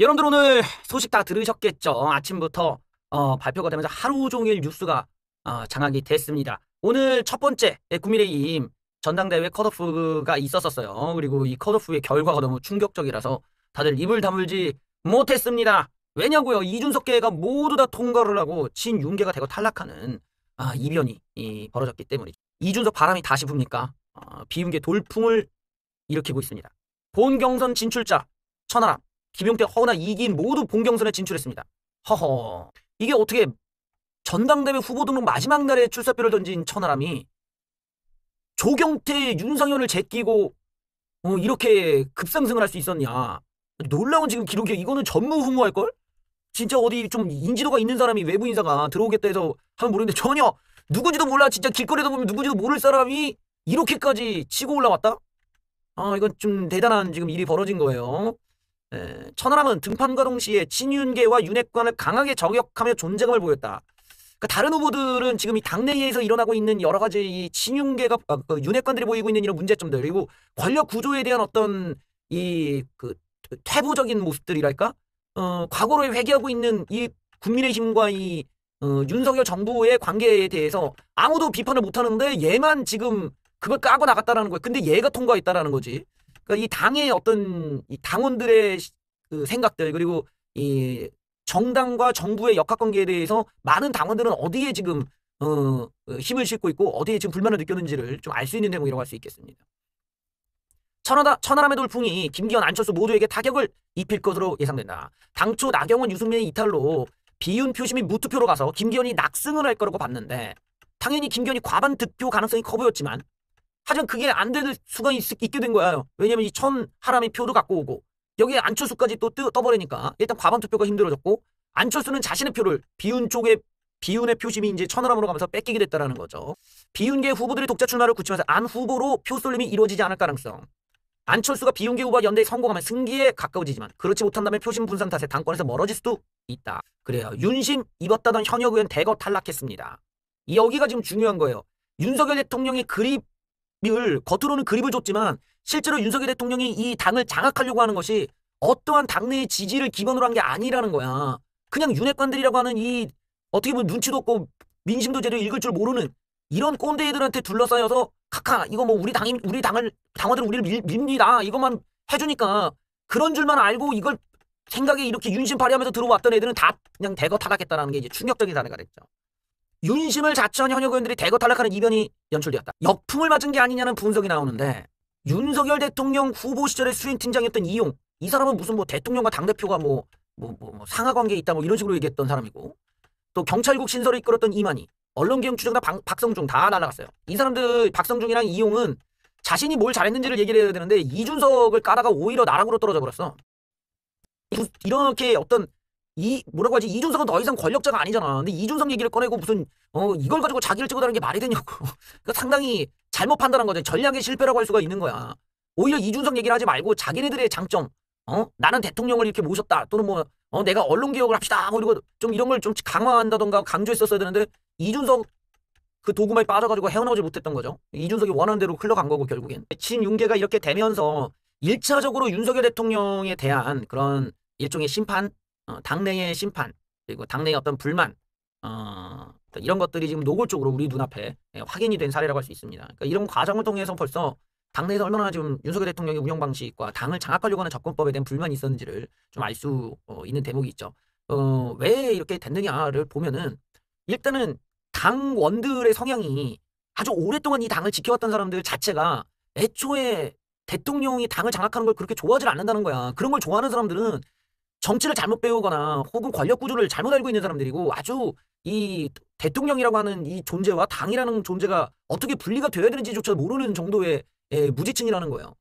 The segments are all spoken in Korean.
여러분들 오늘 소식 다 들으셨겠죠? 아침부터 발표가 되면서 하루 종일 뉴스가 장악이 됐습니다. 오늘 첫 번째 국민의힘 전당대회 컷오프가 있었어요. 그리고 이 컷오프의 결과가 너무 충격적이라서 다들 입을 다물지 못했습니다. 왜냐고요? 이준석계가 모두 다 통과를 하고 친윤계가 되고 탈락하는 이변이 벌어졌기 때문이죠. 이준석 바람이 다시 붑니까? 비윤계 돌풍을 일으키고 있습니다. 본경선 진출자 천하람, 김용태, 허은하, 이기인 모두 본경선에 진출했습니다. 허허, 이게 어떻게 전당대회 후보 등록 마지막 날에 출사표를 던진 천하람이 조경태, 윤상현을 제끼고 이렇게 급상승을 할 수 있었냐. 놀라운 지금 기록이에요. 이거는 전무후무할걸? 진짜 어디 좀 인지도가 있는 사람이 외부 인사가 들어오겠다 해서 하면 모르겠는데 전혀 누군지도 몰라. 진짜 길거리에서 보면 누군지도 모를 사람이 이렇게까지 치고 올라왔다? 이건 좀 대단한 지금 일이 벌어진 거예요. 천하람은 등판과 동시에 친윤계와 윤핵관을 강하게 저격하며 존재감을 보였다. 그러니까 다른 후보들은 지금 이 당내에서 일어나고 있는 여러 가지 이 친윤계가 윤핵관들이 보이고 있는 이런 문제점들, 그리고 권력 구조에 대한 어떤 퇴보적인 모습들이랄까, 과거를 회귀하고 있는 이 국민의힘과 이 윤석열 정부의 관계에 대해서 아무도 비판을 못 하는데 얘만 지금 그걸 까고 나갔다라는 거예요. 근데 얘가 통과했다라는 거지. 그러니까 이 당의 어떤 이 당원들의 그 생각들, 그리고 이 정당과 정부의 역학관계에 대해서 많은 당원들은 어디에 지금 힘을 싣고 있고 어디에 지금 불만을 느꼈는지를 좀 알 수 있는 대목이라고 할 수 있겠습니다. 천하람의 돌풍이 김기현, 안철수 모두에게 타격을 입힐 것으로 예상된다. 당초 나경원, 유승민의 이탈로 비윤 표심이 무투표로 가서 김기현이 낙승을 할 거라고 봤는데 당연히 김기현이 과반 득표 가능성이 커 보였지만 하지만 그게 안 될 수가 있게 된 거야. 왜냐면 이 천하람이 표도 갖고 오고 여기에 안철수까지 또 떠버리니까 일단 과반 투표가 힘들어졌고 안철수는 자신의 표를 비윤의 표심이 이제 천하람으로 가면서 뺏기게 됐다라는 거죠. 비윤계 후보들이 독자 출마를 굳히면서 안 후보로 표 쏠림이 이루어지지 않을 가능성. 안철수가 비윤계 후보와 연대에 성공하면 승기에 가까워지지만 그렇지 못한다면 표심 분산 탓에 당권에서 멀어질 수도 있다. 그래요. 윤심 입었다던 현역 의원 대거 탈락했습니다. 여기가 지금 중요한 거예요. 윤석열 대통령이 겉으로는 그립을 줬지만 실제로 윤석열 대통령이 이 당을 장악하려고 하는 것이 어떠한 당내의 지지를 기반으로 한 게 아니라는 거야. 그냥 윤핵관들이라고 하는 이 어떻게 보면 눈치도 없고 민심도 제대로 읽을 줄 모르는 이런 꼰대들한테 둘러싸여서 카카 이거 뭐 우리 당원들은 우리를 밉니다. 이것만 해주니까 그런 줄만 알고 이걸 생각에 이렇게 윤심 발휘하면서 들어왔던 애들은 다 그냥 대거 탈락했다는 게 이제 충격적인 사례가 됐죠. 윤심을 자처한 현역 의원들이 대거 탈락하는 이변이 연출되었다. 역풍을 맞은 게 아니냐는 분석이 나오는데 윤석열 대통령 후보 시절에 수행팀장이었던 이용, 이 사람은 무슨 뭐 대통령과 당대표가 상하관계에 있다 이런 식으로 얘기했던 사람이고, 또 경찰국 신설을 이끌었던 이만희, 언론개혁 추적자 박성중 다 날아갔어요. 이 사람들 박성중이랑 이용은 자신이 뭘 잘했는지를 얘기를 해야 되는데 이준석을 까다가 오히려 나락으로 떨어져 버렸어. 이렇게 어떤 뭐라고 하지? 이준석은 더 이상 권력자가 아니잖아. 근데 이준석 얘기를 꺼내고 무슨 이걸 가지고 자기를 찍어다는 게 말이 되냐고. 그러니까 상당히 잘못 판단한 거죠. 전략의 실패라고 할 수가 있는 거야. 오히려 이준석 얘기를 하지 말고 자기네들의 장점, 나는 대통령을 이렇게 모셨다, 또는 내가 언론 개혁을 합시다, 그리고 좀 이런 걸 좀 강화한다던가 강조했었어야 되는데 이준석 그 도구만에 빠져가지고 헤어나오지 못했던 거죠. 이준석이 원하는 대로 흘러간 거고 결국엔 친윤계가 이렇게 되면서 1차적으로 윤석열 대통령에 대한 그런 일종의 심판, 당내의 심판, 그리고 당내의 어떤 불만, 이런 것들이 지금 노골적으로 우리 눈앞에 확인이 된 사례라고 할 수 있습니다. 그러니까 이런 과정을 통해서 벌써 당내에서 얼마나 지금 윤석열 대통령의 운영 방식과 당을 장악하려고 하는 접근법에 대한 불만이 있었는지를 좀 알 수 있는 대목이 있죠. 왜 이렇게 됐느냐를 보면은 일단은 당원들의 성향이 아주 오랫동안 이 당을 지켜왔던 사람들 자체가 애초에 대통령이 당을 장악하는 걸 그렇게 좋아하지 않는다는 거야. 그런 걸 좋아하는 사람들은 정치를 잘못 배우거나 혹은 권력 구조를 잘못 알고 있는 사람들이고, 아주 이 대통령이라고 하는 이 존재와 당이라는 존재가 어떻게 분리가 되어야 되는지조차 모르는 정도의 무지층이라는 거예요.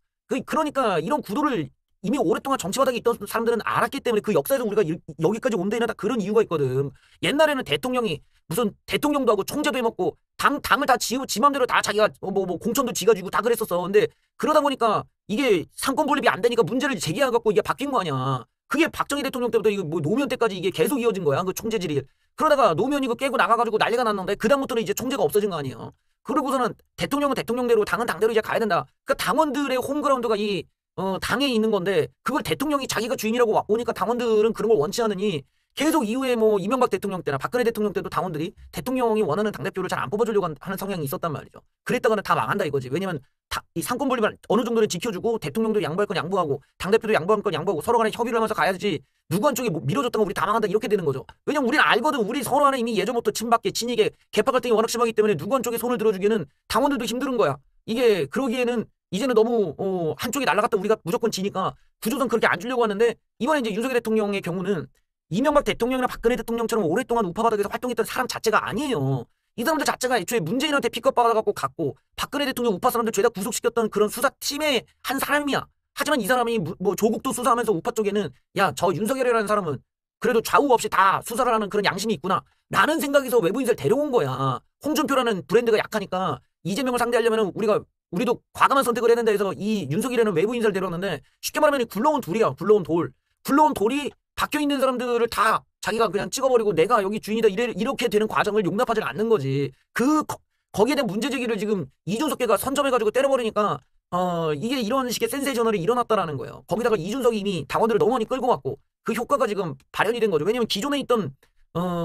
그러니까 이런 구도를 이미 오랫동안 정치 바닥에 있던 사람들은 알았기 때문에 그 역사에서 우리가 여기까지 온 데에는 다 그런 이유가 있거든. 옛날에는 대통령이 무슨 대통령도 하고 총재도 해먹고 당을 다 지 맘대로 다 자기가 공천도 지가 주고 다 그랬었어. 근데 그러다 보니까 이게 상권 분립이 안 되니까 문제를 제기해갖고 이게 바뀐 거 아니야. 그게 박정희 대통령 때부터 이거 노무현 때까지 이게 계속 이어진 거야. 그 총재질이. 그러다가 노무현 이거 깨고 나가가지고 난리가 났는데 그다음부터는 이제 총재가 없어진 거 아니에요. 그러고서는 대통령은 대통령대로 당은 당대로 이제 가야 된다. 그 당원들의 홈그라운드가 이 당에 있는 건데 그걸 대통령이 자기가 주인이라고 오니까 당원들은 그런 걸 원치 않으니 계속 이후에 뭐 이명박 대통령 때나 박근혜 대통령 때도 당원들이 대통령이 원하는 당대표를 잘 안 뽑아주려고 하는 성향이 있었단 말이죠. 그랬다가는 다 망한다 이거지. 왜냐면 이 상권 분립을 어느 정도는 지켜주고 대통령도 양보할 건 양보하고 당대표도 양보할 건 양보하고 서로 간에 협의를 하면서 가야지 누구 한쪽이 뭐 밀어줬다가 우리 다 망한다 이렇게 되는 거죠. 왜냐면 우리는 알거든. 우리 서로 간에 이미 예전부터 친박계 친이계 개파 갈등이 워낙 심하기 때문에 누구 한쪽에 손을 들어주기에는 당원들도 힘든 거야. 이게 그러기에는 이제는 너무 한쪽이 날아갔다 우리가 무조건 지니까 구조선 그렇게 안 주려고 하는데 이번에 이제 윤석열 대통령의 경우는 이명박 대통령이나 박근혜 대통령처럼 오랫동안 우파 바닥에서 활동했던 사람 자체가 아니에요. 이 사람들 자체가 애초에 문재인한테 픽업 받아갖고 갔고 박근혜 대통령 우파 사람들 죄다 구속시켰던 그런 수사팀의 한 사람이야. 하지만 이 사람이 뭐 조국도 수사하면서 우파 쪽에는 야, 저 윤석열이라는 사람은 그래도 좌우 없이 다 수사를 하는 그런 양심이 있구나 라는 생각에서 외부 인사를 데려온 거야. 홍준표라는 브랜드가 약하니까 이재명을 상대하려면 우리도 과감한 선택을 해야 된다 해서 이 윤석열이라는 외부 인사를 데려왔는데 쉽게 말하면 굴러온 돌이야. 굴러온 돌. 굴러온 돌이 박혀있는 사람들을 다 자기가 그냥 찍어버리고 내가 여기 주인이다 이렇게 되는 과정을 용납하지 않는 거지. 거기에 대한 문제제기를 지금 이준석계가 선점해가지고 때려버리니까 이게 이런 식의 센세이셔널이 일어났다라는 거예요. 거기다가 이준석이 이미 당원들을 너무 많이 끌고 갔고 그 효과가 지금 발현이 된 거죠. 왜냐면 기존에 있던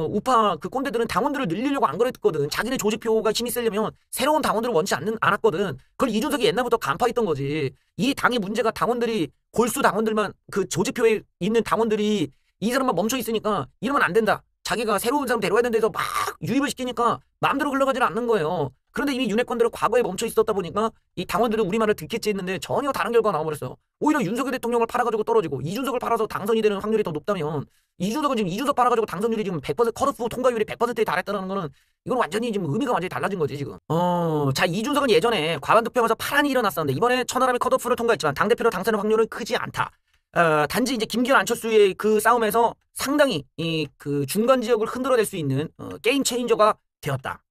우파 그 꼰대들은 당원들을 늘리려고 안 그랬거든. 자기네 조직표가 힘이 세려면 새로운 당원들을 원치 않았거든. 그걸 이준석이 옛날부터 간파했던 거지. 이 당의 문제가 당원들이 골수 당원들만 그 조직표에 있는 당원들이 이 사람만 멈춰 있으니까 이러면 안 된다. 자기가 새로운 사람 데려와야 된다 해서 막 유입을 시키니까 마음대로 흘러가지는 않는 거예요. 그런데 이미 윤핵관들은 과거에 멈춰 있었다 보니까 이 당원들은 우리 말을 듣겠지 했는데 전혀 다른 결과가 나와버렸어요. 오히려 윤석열 대통령을 팔아가지고 떨어지고 이준석을 팔아서 당선이 되는 확률이 더 높다면 이준석은 지금 이준석 팔아가지고 당선율이 지금 100% 컷오프 통과율이 100%에 달했다는 거는 이건 완전히 지금 의미가 완전히 달라진 거지 지금. 자, 이준석은 예전에 과반 득표하면서 파란이 일어났었는데 이번에 천하람이 컷오프를 통과했지만 당대표로 당선의 확률은 크지 않다. 단지 이제 김기현 안철수의 그 싸움에서 상당히 그 중간 지역을 흔들어낼 수 있는 게임 체인저가 되었다.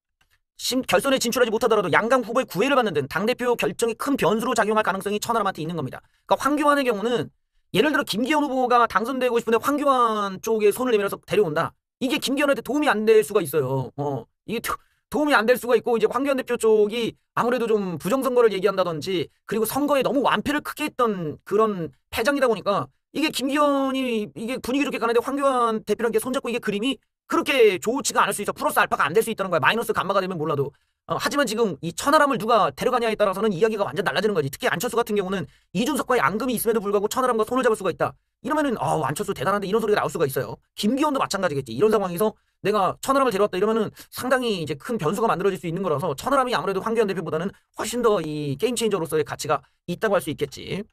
결선에 진출하지 못하더라도 양강 후보의 구애를 받는 등 당대표 결정이 큰 변수로 작용할 가능성이 천하람한테 있는 겁니다. 그러니까 황교안의 경우는 예를 들어 김기현 후보가 당선되고 싶은데 황교안 쪽에 손을 내밀어서 데려온다. 이게 김기현한테 도움이 안 될 수가 있어요. 이게 도움이 안 될 수가 있고 이제 황교안 대표 쪽이 아무래도 좀 부정선거를 얘기한다든지 그리고 선거에 너무 완패를 크게 했던 그런 패장이다 보니까 이게 김기현이 이게 분위기 좋게 가는데 황교안 대표랑 손잡고 이게 그림이 그렇게 좋지가 않을 수 있어. 플러스 알파가 안 될 수 있다는 거야. 마이너스 감마가 되면 몰라도. 하지만 지금 이 천하람을 누가 데려가냐에 따라서는 이야기가 완전 달라지는 거지. 특히 안철수 같은 경우는 이준석과의 앙금이 있음에도 불구하고 천하람과 손을 잡을 수가 있다. 이러면은 안철수 대단한데 이런 소리가 나올 수가 있어요. 김기현도 마찬가지겠지. 이런 상황에서 내가 천하람을 데려왔다 이러면은 상당히 이제 큰 변수가 만들어질 수 있는 거라서 천하람이 아무래도 황교안 대표보다는 훨씬 더 이 게임 체인저로서의 가치가 있다고 할 수 있겠지.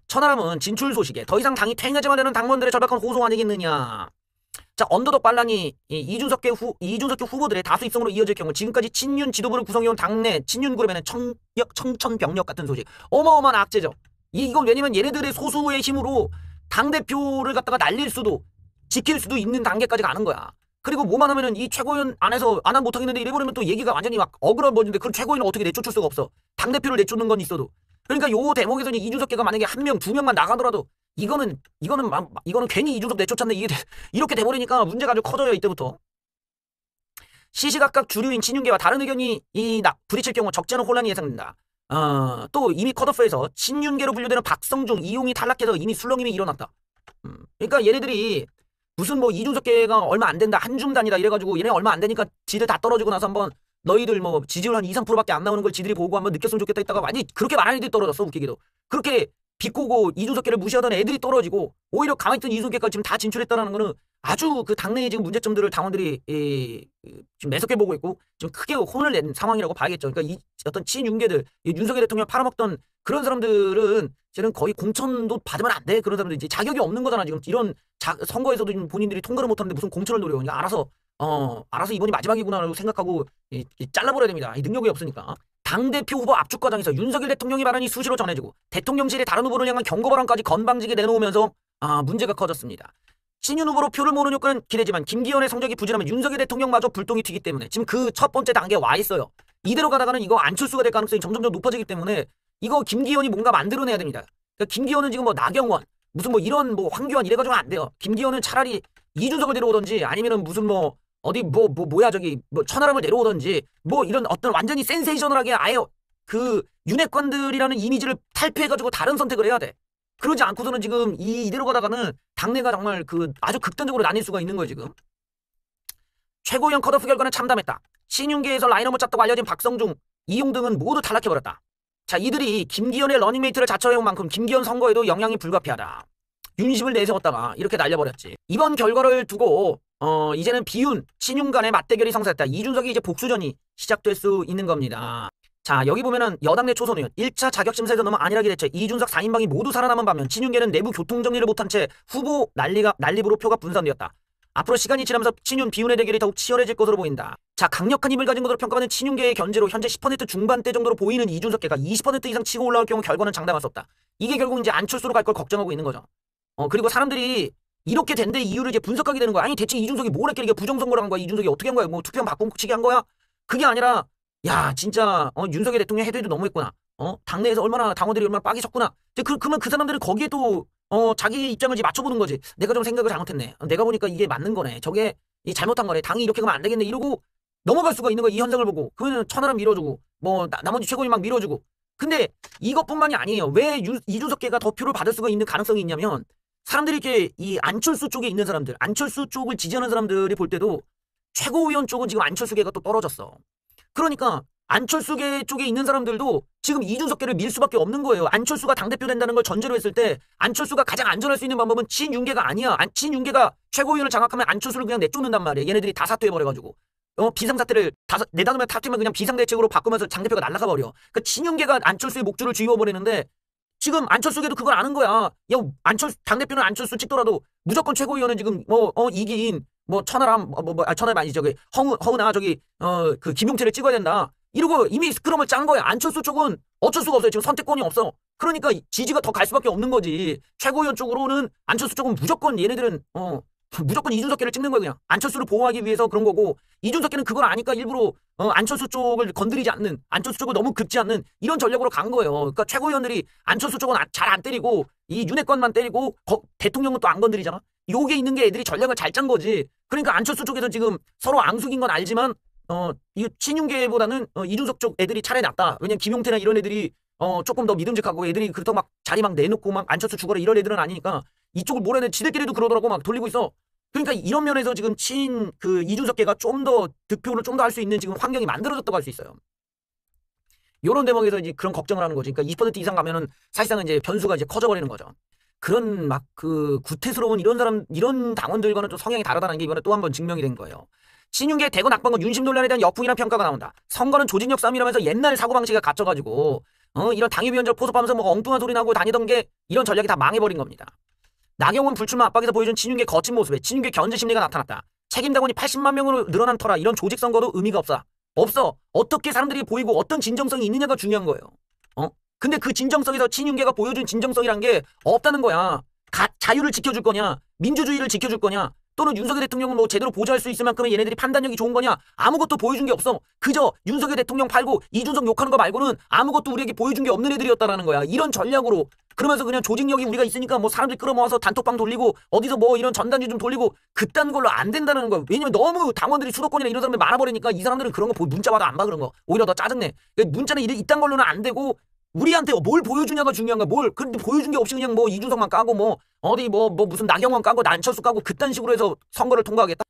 천하람은 진출 소식에 더 이상 당이 퇴행하지만 되는 당원들의 절박한 호소 아니겠느냐. 자, 언더독 반란이 이준석계 후보들의 다수 입성으로 이어질 경우 지금까지 친윤 지도부를 구성해온 당내 친윤 그룹에는 청천벽력 같은 소식. 어마어마한 악재죠. 이건 왜냐면 얘네들의 소수의 힘으로 당대표를 갖다가 날릴 수도 지킬 수도 있는 단계까지 가는 거야. 그리고 뭐만 하면은 이 최고위원 안에서 안 하면 못하겠는데 이래버리면 또 얘기가 완전히 막 어그러버리는데 그런 최고위원을 어떻게 내쫓을 수가 없어. 당대표를 내쫓는 건 있어도. 그러니까 요 대목에서는 이준석계가 만약에 한 명, 두 명만 나가더라도 이거는 괜히 이준석 내쫓았네. 이렇게 돼버리니까 문제가 아주 커져요. 이때부터. 시시각각 주류인 친윤계와 다른 의견이 부딪힐 경우 적지 않은 혼란이 예상된다. 또 이미 컷오프에서 친윤계로 분류되는 박성중, 이용이 탈락해서 이미 술렁임이 일어났다. 그러니까 얘네들이 무슨 뭐 이준석계가 얼마 안 된다, 한줌단이다 이래가지고 얘네 얼마 안 되니까 지들 다 떨어지고 나서 한번 너희들 뭐 지지율 한 2, 3%밖에 안 나오는 걸 지들이 보고 한번 느꼈으면 좋겠다 했다가 완전히 그렇게 많은 애들이 떨어졌어. 웃기게도. 그렇게 비꼬고 이준석계를 무시하던 애들이 떨어지고 오히려 가만히 있던 이준석계가 지금 다 진출했다는 거는 아주 그 당내의 지금 문제점들을 당원들이 지금 매섭게 보고 있고 지금 크게 혼을 낸 상황이라고 봐야겠죠. 그러니까 이 어떤 친윤계들, 윤석열 대통령 팔아먹던 그런 사람들은 이제는 거의 공천도 받으면 안 돼. 그런 사람들 이제 자격이 없는 거잖아. 지금 이런 선거에서도 지금 본인들이 통과를 못하는데 무슨 공천을 노려. 그러니까 알아서 이번이 마지막이구나라고 생각하고 잘라버려야 됩니다. 이 능력이 없으니까. 당대표 후보 압축 과정에서 윤석열 대통령의 발언이 수시로 전해지고 대통령실의 다른 후보를 향한 경고 발언까지 건방지게 내놓으면서 문제가 커졌습니다. 친윤 후보로 표를 모으는 효과는 기대지만 김기현의 성적이 부진하면 윤석열 대통령마저 불똥이 튀기 때문에 지금 그 첫 번째 단계에 와 있어요. 이대로 가다가는 이거 안철수가 될 가능성이 점점점 높아지기 때문에 이거 김기현이 뭔가 만들어내야 됩니다. 그러니까 김기현은 지금 뭐 나경원 무슨 뭐 이런 뭐 황교안 이래가지고 안 돼요. 김기현은 차라리 이준석을 데려오든지 아니면은 무슨 뭐 어디 뭐야 저기 뭐 천하람을 내려오든지 뭐 이런 어떤 완전히 센세이셔널하게 아예 그 윤핵관들이라는 이미지를 탈피해가지고 다른 선택을 해야 돼. 그러지 않고서는 지금 이대로 가다가는 당내가 정말 그 아주 극단적으로 나뉠 수가 있는 거예요, 지금. 최고위원 컷오프 결과는 참담했다. 신윤계에서 라인업을 짰다고 알려진 박성중, 이용 등은 모두 탈락해버렸다. 자, 이들이 김기현의 러닝메이트를 자처해온 만큼 김기현 선거에도 영향이 불가피하다. 윤심을 내세웠다가 이렇게 날려버렸지. 이번 결과를 두고 이제는 비윤, 신윤 간의 맞대결이 성사했다. 이준석이 이제 복수전이 시작될 수 있는 겁니다. 자, 여기 보면은 여당 내 초선 의원 1차 자격심사에서 너무 안일하게 대처 이준석 4인방이 모두 살아남은 반면 친윤계는 내부 교통정리를 못한 채 후보 난립으로 표가 분산되었다. 앞으로 시간이 지나면서 친윤 비윤의 대결이 더욱 치열해질 것으로 보인다. 자, 강력한 힘을 가진 것으로 평가받는 친윤계의 견제로 현재 10% 중반대 정도로 보이는 이준석계가 20% 이상 치고 올라올 경우 결과는 장담할 수 없다. 이게 결국 이제 안철수로 갈 걸 걱정하고 있는 거죠. 그리고 사람들이 이렇게 된 데 이유를 이제 분석하게 되는 거야. 아니 대체 이준석이 뭘 했길래 이게 부정선거를 한 거야? 이준석이 어떻게 한 거야? 뭐 투표만 바꿔치기 한 거야? 그게 아니라 야 진짜 윤석열 대통령 해도 너무했구나. 당내에서 얼마나 당원들이 얼마나 빡이 쳤구나. 그러면 그 사람들은 거기에 또 자기 입장을 이제 맞춰보는 거지. 내가 좀 생각을 잘못했네. 내가 보니까 이게 맞는 거네. 저게 잘못한 거네. 당이 이렇게 가면 안 되겠네. 이러고 넘어갈 수가 있는 거야. 이 현상을 보고. 그러면 천하람 밀어주고 뭐 나머지 최고위 막 밀어주고. 근데 이것뿐만이 아니에요. 왜 이준석계가 더 표를 받을 수가 있는 가능성이 있냐면 사람들이 이렇게 이 안철수 쪽에 있는 사람들, 안철수 쪽을 지지하는 사람들이 볼 때도 최고위원 쪽은 지금 안철수계가 또 떨어졌어. 그러니까 안철수계 쪽에 있는 사람들도 지금 이준석계를 밀 수밖에 없는 거예요. 안철수가 당대표 된다는 걸 전제로 했을 때 안철수가 가장 안전할 수 있는 방법은 친윤계가 아니야. 친윤계가 최고위원을 장악하면 안철수를 그냥 내쫓는단 말이야. 얘네들이 다 사퇴해버려가지고. 비상사태를 네다섯 명 탑팀을 그냥 비상대책으로 바꾸면서 당대표가 날아가 버려. 그러니까 친윤계가 안철수의 목줄을 쥐어버리는데 지금 안철수계도 그걸 아는 거야. 야, 당대표는 안철수 찍더라도 무조건 최고위원은 지금 이기인 천하람 천하람 아니 저기 허은아 저기 그 김용태를 찍어야 된다. 이러고 이미 스크럼을 짠 거야. 안철수 쪽은 어쩔 수가 없어요. 지금 선택권이 없어. 그러니까 지지가 더 갈 수밖에 없는 거지. 최고위원 쪽으로는 안철수 쪽은 무조건 얘네들은 무조건 이준석계를 찍는 거야. 그냥 안철수를 보호하기 위해서 그런 거고 이준석계는 그걸 아니까 일부러 안철수 쪽을 건드리지 않는 안철수 쪽을 너무 긁지 않는 이런 전략으로 간 거예요. 그러니까 최고위원들이 안철수 쪽은 잘 안 때리고 이 윤핵관만 때리고 대통령은 또 안 건드리잖아. 요게 있는 게 애들이 전략을 잘 짠 거지. 그러니까 안철수 쪽에서 지금 서로 앙숙인 건 알지만 이 친윤계보다는 이준석 쪽 애들이 차라리 낫다. 왜냐면 김용태나 이런 애들이 조금 더 믿음직하고 애들이 그렇다고 막 자리 막 내놓고 막 안철수 죽어라 이런 애들은 아니니까 이쪽을 몰아내 지들끼리도 그러더라고 막 돌리고 있어. 그러니까 이런 면에서 지금 이준석계가 좀 더 득표를 좀 더 할 수 있는 지금 환경이 만들어졌다고 할 수 있어요. 요런 대목에서 이제 그런 걱정을 하는 거지. 그러니까 20% 이상 가면은 사실상은 이제 변수가 이제 커져버리는 거죠. 그런 막 그 구태스러운 이런 당원들과는 좀 성향이 다르다는 게 이번에 또 한 번 증명이 된 거예요. 신윤계 대거 낙방과 윤심 논란에 대한 역풍이라는 평가가 나온다. 선거는 조직력 싸움이라면서 옛날 사고방식에 갇혀가지고 이런 당협위원장 포섭하면서 뭐 엉뚱한 소리 나고 다니던 게 이런 전략이 다 망해버린 겁니다. 나경원 불출마 압박에서 보여준 친윤계 거친 모습에 친윤계 견제 심리가 나타났다. 책임당원이 80만 명으로 늘어난 터라 이런 조직 선거도 의미가 없어. 어떻게 사람들이 보이고 어떤 진정성이 있느냐가 중요한 거예요. 근데 그 진정성에서 친윤계가 보여준 진정성이란 게 없다는 거야. 자유를 지켜줄 거냐, 민주주의를 지켜줄 거냐, 또는 윤석열 대통령은 뭐 제대로 보좌할 수 있을 만큼의 얘네들이 판단력이 좋은 거냐, 아무것도 보여준 게 없어. 그저 윤석열 대통령 팔고 이준석 욕하는 거 말고는 아무것도 우리에게 보여준 게 없는 애들이었다라는 거야. 이런 전략으로. 그러면서 그냥 조직력이 우리가 있으니까 뭐 사람들 끌어모아서 단톡방 돌리고 어디서 뭐 이런 전단지 좀 돌리고 그딴 걸로 안 된다는 거야. 왜냐면 너무 당원들이 수도권이나 이런 사람들 많아버리니까 이 사람들은 그런 거 문자 와도 안 봐. 그런 거 오히려 더 짜증내. 문자는 이딴 걸로는 안 되고 우리한테 뭘 보여주냐가 중요한 거야. 근데 보여준 게 없이 그냥 뭐 이준석만 까고 뭐 어디 뭐 무슨 나경원 까고 안철수 까고 그딴 식으로 해서 선거를 통과하겠다.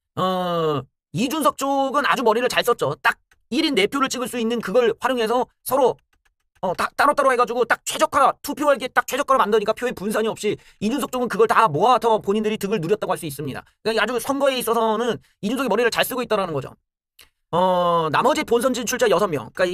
이준석 쪽은 아주 머리를 잘 썼죠. 딱 1인 4표를 찍을 수 있는 그걸 활용해서 서로 따로따로 해가지고 딱 최적화 투표할 게 딱 최적화로 만드니까 표의 분산이 없이 이준석 쪽은 그걸 다 모아서 본인들이 득을 누렸다고 할 수 있습니다. 그러니까 아주 선거에 있어서는 이준석이 머리를 잘 쓰고 있다는 거죠. 나머지 본선 진출자 6명, 그러니까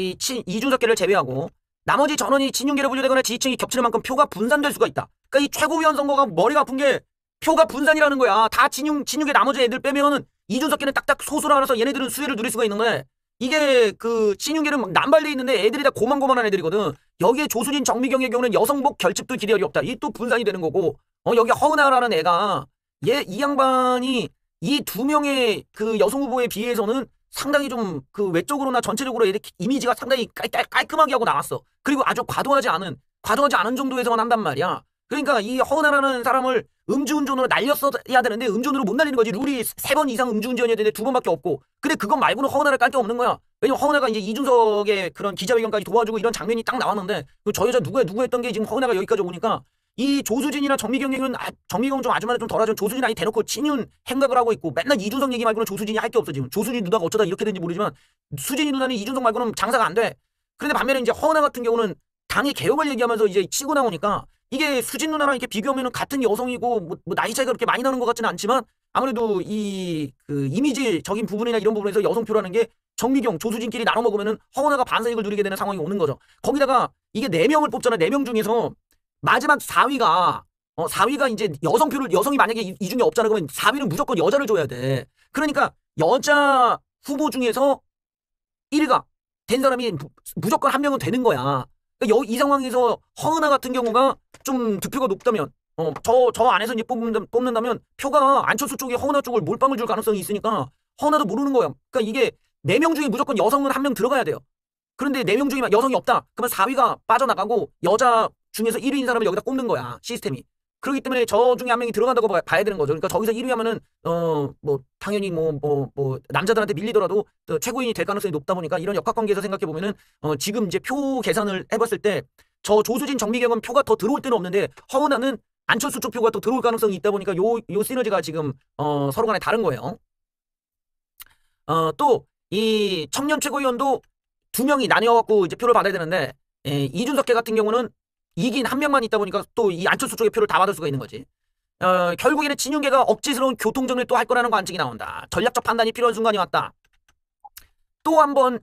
이준석계를 제외하고 나머지 전원이 친윤계로 분류되거나 지지층이 겹치는 만큼 표가 분산될 수가 있다. 그러니까 이 최고위원 선거가 머리가 아픈 게 표가 분산이라는 거야. 다 친윤계 나머지 애들 빼면은 이준석계는 딱딱 소수로 알아서 얘네들은 수혜를 누릴 수가 있는데 이게 그 친윤계는 막 남발돼 있는데 애들이 다 고만고만한 애들이거든. 여기에 조수진 정미경의 경우는 여성복 결집도 기대열이 없다. 이 또 분산이 되는 거고 여기 허은하라는 애가 이 양반이 이 2명의 그 여성 후보에 비해서는 상당히 좀 그 외적으로나 전체적으로 이미지가 상당히 깔끔하게 하고 나왔어. 그리고 아주 과도하지 않은 정도에서만 한단 말이야. 그러니까 이 허은하라는 사람을 음주운전으로 날렸어야 되는데 음주운전으로 못 날리는 거지. 룰이 3번 이상 음주운전이어야 되는데 2번밖에 없고. 근데 그것 말고는 허은하를 깔 게 없는 거야. 왜냐면 허은하가 이제 이준석의 그런 기자회견까지 도와주고 이런 장면이 딱 나왔는데 저 여자 누구 했던 게 지금 허은하가 여기까지 오니까 이 조수진이나 정미경은 정미경 좀 아줌마는 좀 덜하지만 조수진 아니 대놓고 친윤 행각을 하고 있고 맨날 이준석 얘기 말고는 조수진이 할 게 없어 지금. 조수진 누나가 어쩌다 이렇게 된지 모르지만 수진이 누나는 이준석 말고는 장사가 안 돼. 그런데 반면에 이제 허은하 같은 경우는 당의 개혁을 얘기하면서 이제 치고 나오니까 이게 수진 누나랑 이렇게 비교하면 같은 여성이고 뭐 나이 차이가 그렇게 많이 나는 것 같지는 않지만 아무래도 이 그 이미지적인 부분이나 이런 부분에서 여성표라는 게 정미경, 조수진끼리 나눠 먹으면은 허은하가 반사익을 누리게 되는 상황이 오는 거죠. 거기다가 이게 4명을 뽑잖아. 4명 중에서 마지막 4위가 이제 여성이 만약에 이 중에 없잖아. 그러면 4위는 무조건 여자를 줘야 돼. 그러니까 여자 후보 중에서 1위가 된 사람이 무조건 한 명은 되는 거야. 그러니까 이 상황에서 허은하 같은 경우가 좀 득표가 높다면 저 안에서 이제 뽑는다면 표가 안철수 쪽에 허은하 쪽을 몰빵을 줄 가능성이 있으니까 허은하도 모르는 거야. 그러니까 이게 4명 중에 무조건 여성은 한 명 들어가야 돼요. 그런데 4명 중에 여성이 없다. 그러면 4위가 빠져나가고 여자 중에서 1위인 사람을 여기다 꼽는 거야. 시스템이. 그렇기 때문에 저 중에 한 명이 들어간다고 봐야 되는 거죠. 그러니까 저기서 1위 하면은 뭐 당연히 뭐 남자들한테 밀리더라도 최고인이 될 가능성이 높다 보니까 이런 역학관계에서 생각해 보면은 지금 이제 표 계산을 해봤을 때 저 조수진 정미경은 표가 더 들어올 때는 없는데 허은하는 안철수 쪽 표가 또 들어올 가능성이 있다 보니까 요 시너지가 지금 서로 간에 다른 거예요. 또 이 청년 최고위원도 2명이 나뉘어갖고 이제 표를 받아야 되는데 이준석계 같은 경우는 이긴 한 명만 있다 보니까 또 이 안철수 쪽의 표를 다 받을 수가 있는 거지. 결국에는 친윤계가 억지스러운 교통정리를 또 할 거라는 관측이 나온다. 전략적 판단이 필요한 순간이 왔다. 또 한 번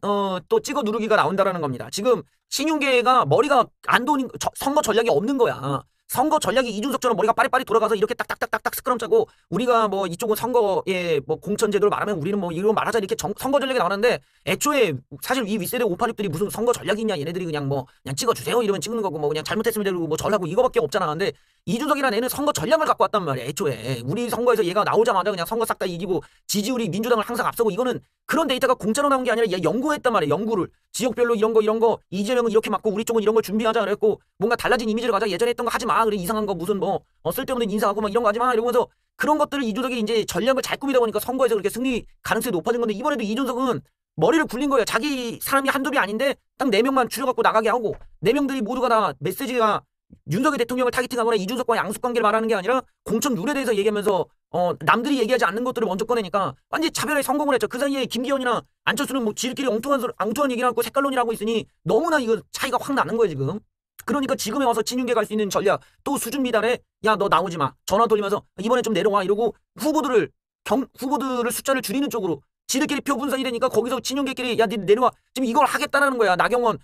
또 찍어 누르기가 나온다라는 겁니다. 지금 친윤계가 머리가 안 도는 선거 전략이 없는 거야. 선거 전략이 이준석처럼 머리가 빠리빠리 돌아가서 이렇게 딱딱딱딱딱 스크럼 짜고 우리가 뭐 이쪽은 선거에 뭐 공천제도를 말하면 우리는 뭐 이런 말하자 이렇게 선거 전략이 나오는데 애초에 사실 이 윗세대 586들이 무슨 선거 전략이 있냐 얘네들이 그냥 찍어주세요 이러면 찍는 거고 뭐 그냥 잘못했으면 되고 뭐 전하고 이거밖에 없잖아. 근데 이준석이라는 애는 선거 전략을 갖고 왔단 말이야. 애초에 우리 선거에서 얘가 나오자마자 그냥 선거 싹 다 이기고 지지율이 민주당을 항상 앞서고 이거는 그런 데이터가 공짜로 나온 게 아니라 얘 연구했단 말이야. 연구를 지역별로 이런 거 이재명은 이렇게 맞고 우리 쪽은 이런 걸 준비하자 그랬고 뭔가 달라진 이미지를 가자. 예전에 했던 거 하지 마. 그래 이상한 거 무슨 쓸데없는 인사하고 막 이런 거 하지 마 이러면서 그런 것들을 이준석이 이제 전략을 잘 꾸미다 보니까 선거에서 그렇게 승리 가능성이 높아진 건데 이번에도 이준석은 머리를 굴린 거예요. 자기 사람이 한둘이 아닌데 딱 4명만 추려갖고 나가게 하고 4명들이 모두가 다 메시지가 윤석열 대통령을 타겟팅하거나 이준석과의 양숙관계를 말하는 게 아니라 공천 룰에 대해서 얘기하면서 남들이 얘기하지 않는 것들을 먼저 꺼내니까 완전히 차별에 성공을 했죠. 그 사이에 김기현이나 안철수는 뭐 지들끼리 엉뚱한 얘기를 하고 색깔론이를 하고 있으니 너무나 이거 차이가 확 나는 거예요 지금. 그러니까 지금에 와서 친윤계 갈 수 있는 전략 또 수준 미달에 야 너 나오지 마 전화 돌리면서 이번에 좀 내려와 이러고 후보들을 숫자를 줄이는 쪽으로 지들끼리 표 분산이 되니까 거기서 친윤계끼리 야 니 내려와 지금 이걸 하겠다라는 거야. 나경원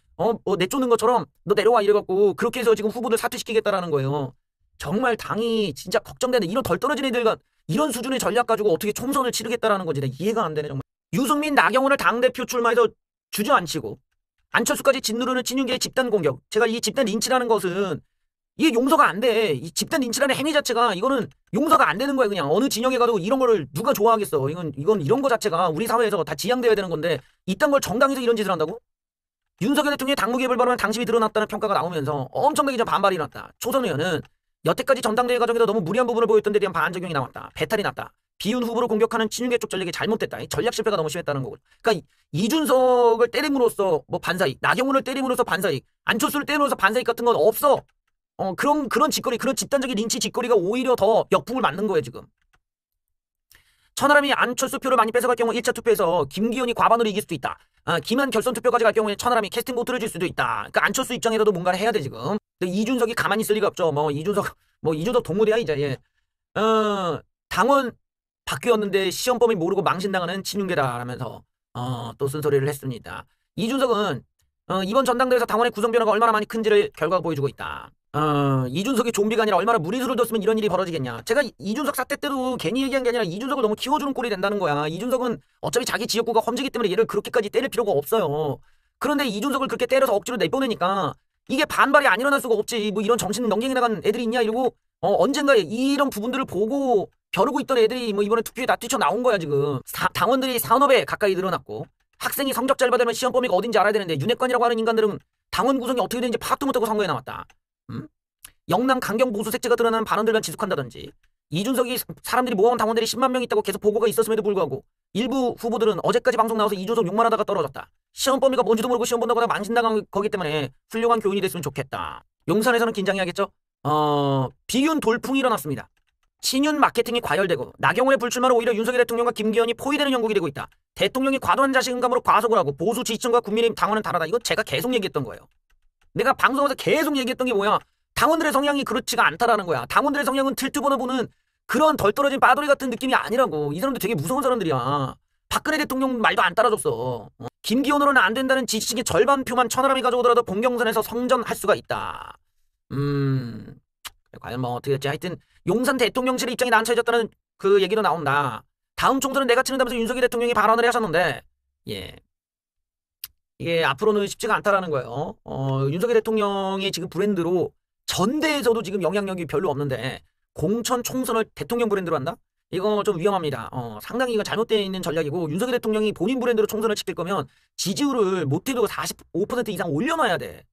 내쫓는 것처럼 너 내려와 이래갖고 그렇게 해서 지금 후보들 사퇴시키겠다라는 거예요. 정말 당이 진짜 걱정되는 이런 덜 떨어진 애들과 이런 수준의 전략 가지고 어떻게 총선을 치르겠다라는 건지 이해가 안 되네 정말. 유승민 나경원을 당대표 출마해서 주저앉히고 안철수까지 짓누르는 친윤계의 집단 공격. 제가 이 집단 린치라는 것은 이게 용서가 안 돼. 이 집단 린치라는 행위 자체가 이거는 용서가 안 되는 거야. 그냥 어느 진영에 가도 이런 거를 누가 좋아하겠어. 이건 이런 거 자체가 우리 사회에서 다 지양돼야 되는 건데 이딴 걸 정당에서 이런 짓을 한다고? 윤석열 대통령의 당무개입을 발언한 당심이 드러났다는 평가가 나오면서 엄청나게 좀 반발이 났다. 초선 의원은 여태까지 전당대회 과정에서 너무 무리한 부분을 보였던 데 대한 반작용이 나왔다. 배탈이 났다. 비윤 후보를 공격하는 친윤계 쪽 전략이 잘못됐다. 전략 실패가 너무 심했다는 거고. 그러니까 이준석을 때림으로써 뭐 반사익, 나경원을 때림으로써 반사익, 안철수를 때림으로써 반사익 같은 건 없어. 그런 짓거리, 그런 집단적인 린치 짓거리가 오히려 더 역풍을 맞는 거예요 지금. 천하람이 안철수 표를 많이 뺏어갈 경우 1차 투표에서 김기현이 과반으로 이길 수도 있다. 김한 결선 투표까지 갈 경우에 천하람이 캐스팅 보트를 줄 수도 있다. 그러니까 안철수 입장에서도 뭔가를 해야 돼 지금. 근데 이준석이 가만히 있을 리가 없죠. 이준석 동물이야 이제. 예. 당원 바뀌었는데 시험범위 모르고 망신당하는 친윤계다라면서 또 쓴소리를 했습니다. 이준석은 이번 전당대회에서 당원의 구성 변화가 얼마나 많이 큰지를 결과가 보여주고 있다. 이준석이 좀비가 아니라 얼마나 무리수를 뒀으면 이런 일이 벌어지겠냐. 제가 이준석 사태 때도 괜히 얘기한 게 아니라 이준석을 너무 키워주는 꼴이 된다는 거야. 이준석은 어차피 자기 지역구가 험지기 때문에 얘를 그렇게까지 때릴 필요가 없어요. 그런데 이준석을 그렇게 때려서 억지로 내보내니까 이게 반발이 안 일어날 수가 없지. 뭐 이런 정신 명령이 나간 애들이 있냐 이러고 언젠가 이런 부분들을 보고 벼르고 있던 애들이 뭐 이번에 투표에 다 뛰쳐나온 거야 지금. 당원들이 산업에 가까이 늘어났고 학생이 성적 잘 받으면 시험 범위가 어딘지 알아야 되는데 윤핵관이라고 하는 인간들은 당원 구성이 어떻게 되는지 파악도 못하고 선거에 나왔다. 영남 강경 보수 색채가 드러나는 발언들만 지속한다든지 이준석이 사람들이 모아온 당원들이 10만 명 있다고 계속 보고가 있었음에도 불구하고 일부 후보들은 어제까지 방송 나와서 이준석 욕만 하다가 떨어졌다. 시험 범위가 뭔지도 모르고 시험 본다고 하다 망신당한 거기 때문에 훌륭한 교훈이 됐으면 좋겠다. 용산에서는 긴장해야겠죠? 비윤 돌풍이 일어났습니다. 친윤 마케팅이 과열되고 나경원의 불출마로 오히려 윤석열 대통령과 김기현이 포위되는 형국이 되고 있다. 대통령이 과도한 자신감으로 과속을 하고 보수 지지층과 국민의힘 당원은 다르다. 이거 제가 계속 얘기했던 거예요. 내가 방송에서 계속 얘기했던 게 뭐야? 당원들의 성향이 그렇지가 않다라는 거야. 당원들의 성향은 틀트보다 보는 그런 덜 떨어진 빠돌이 같은 느낌이 아니라고. 이 사람들 되게 무서운 사람들이야. 박근혜 대통령 말도 안 따라줬어. 김기현으로는 안 된다는 지지층의 절반 표만 천하람이 가져오더라도 본경선에서 성전할 수가 있다. 과연 뭐 어떻게 될지. 하여튼 용산 대통령실의 입장이 난처해졌다는 그 얘기도 나온다. 다음 총선은 내가 치른다면서 윤석열 대통령이 발언을 하셨는데 예, 이게 앞으로는 쉽지가 않다라는 거예요. 윤석열 대통령의 지금 브랜드로 전대에서도 지금 영향력이 별로 없는데 공천 총선을 대통령 브랜드로 한다? 이거 좀 위험합니다. 상당히 이거 잘못되어 있는 전략이고 윤석열 대통령이 본인 브랜드로 총선을 지킬 거면 지지율을 못해도 45% 이상 올려놔야 돼.